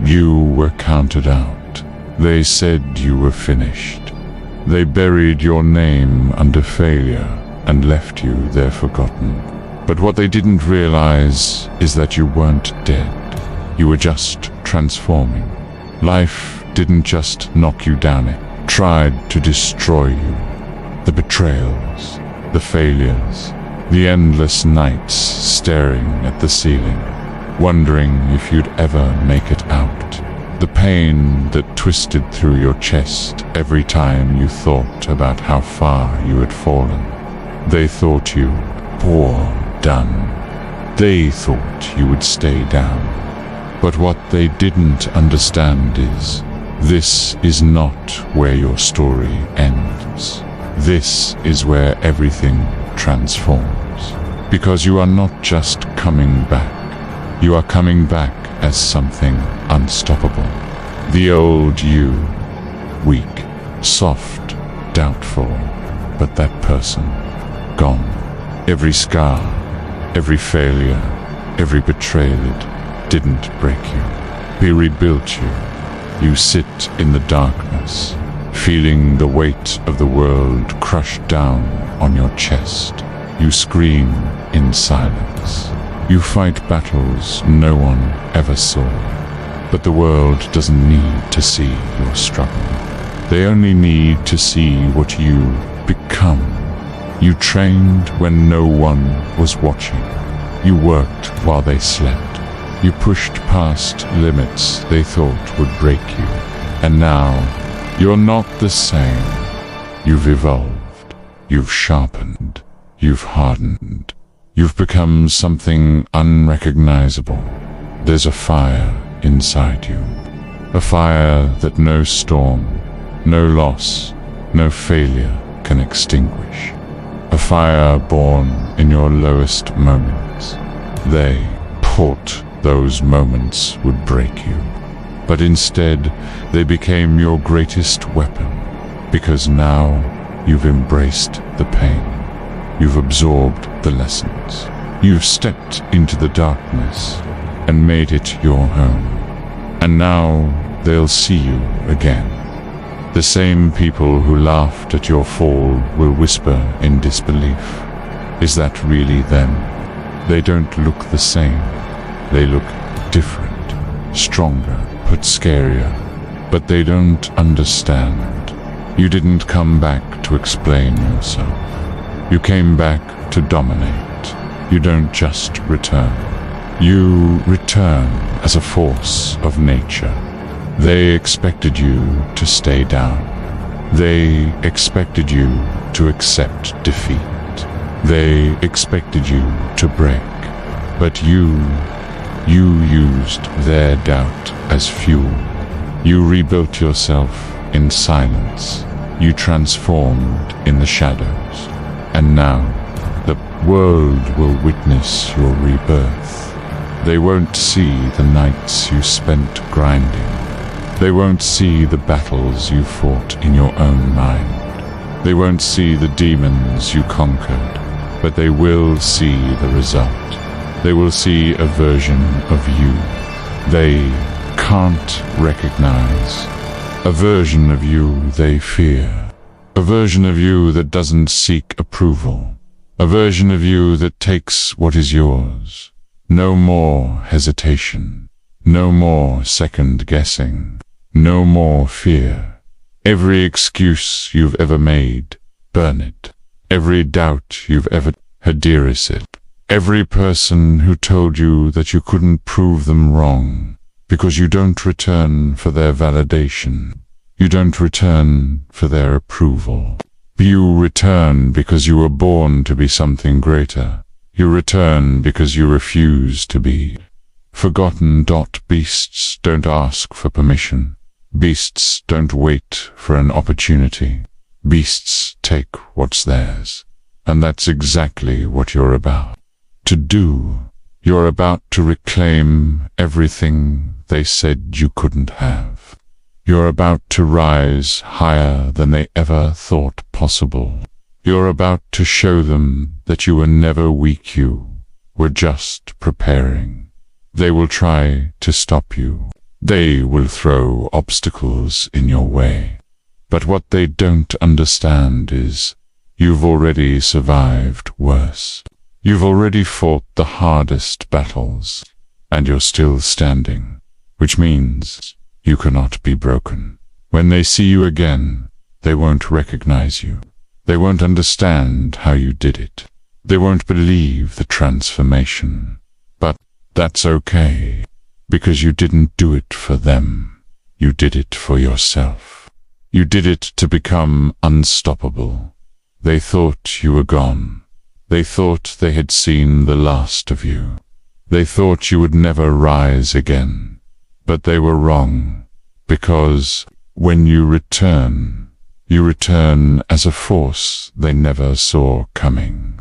You were counted out. They said you were finished. They buried your name under failure and left you there forgotten. But what they didn't realize is that you weren't dead. You were just transforming. Life didn't just knock you down, it tried to destroy you. The betrayals, the failures, the endless nights staring at the ceiling, wondering if you'd ever make it out. The pain that twisted through your chest every time you thought about how far you had fallen. They thought you poor, done. They thought you would stay down. But what they didn't understand is, this is not where your story ends. This is where everything transforms. Because you are not just coming back. You are coming back as something unstoppable. The old you, weak, soft, doubtful, but that person, gone. Every scar, every failure, every betrayal, it didn't break you. He rebuilt you. You sit in the darkness, feeling the weight of the world crush down on your chest. You scream in silence. You fight battles no one ever saw. But the world doesn't need to see your struggle. They only need to see what you become. You trained when no one was watching. You worked while they slept. You pushed past limits they thought would break you. And now, you're not the same. You've evolved. You've sharpened. You've hardened. You've become something unrecognizable. There's a fire inside you. A fire that no storm, no loss, no failure can extinguish. A fire born in your lowest moments. They thought those moments would break you. But instead, they became your greatest weapon. Because now, you've embraced the pain. You've absorbed the lessons. You've stepped into the darkness and made it your home. And now they'll see you again. The same people who laughed at your fall will whisper in disbelief, "Is that really them?" They don't look the same. They look different, stronger, but scarier. But they don't understand. You didn't come back to explain yourself. You came back to dominate. You don't just return. You return as a force of nature. They expected you to stay down. They expected you to accept defeat. They expected you to break. But you used their doubt as fuel. You rebuilt yourself in silence. You transformed in the shadows. And now, the world will witness your rebirth. They won't see the nights you spent grinding. They won't see the battles you fought in your own mind. They won't see the demons you conquered, but they will see the result. They will see a version of you they can't recognize. A version of you they fear. A version of you that doesn't seek approval. A version of you that takes what is yours. No more hesitation. No more second guessing. No more fear. Every excuse you've ever made, burn it. Every doubt you've ever had, erase it. Every person who told you that you couldn't prove them wrong, because you don't return for their validation. You don't return for their approval. You return because you were born to be something greater. You return because you refuse to be. Forgotten. Beasts don't ask for permission. Beasts don't wait for an opportunity. Beasts take what's theirs. And that's exactly what you're about to do. You're about to reclaim everything they said you couldn't have. You're about to rise higher than they ever thought possible. You're about to show them that you were never weak, you were just preparing. They will try to stop you. They will throw obstacles in your way. But what they don't understand is you've already survived worse. You've already fought the hardest battles, and you're still standing, which means you cannot be broken. When they see you again, they won't recognize you. They won't understand how you did it. They won't believe the transformation. But that's okay, because you didn't do it for them. You did it for yourself. You did it to become unstoppable. They thought you were gone. They thought they had seen the last of you. They thought you would never rise again. But they were wrong, because when you return as a force they never saw coming.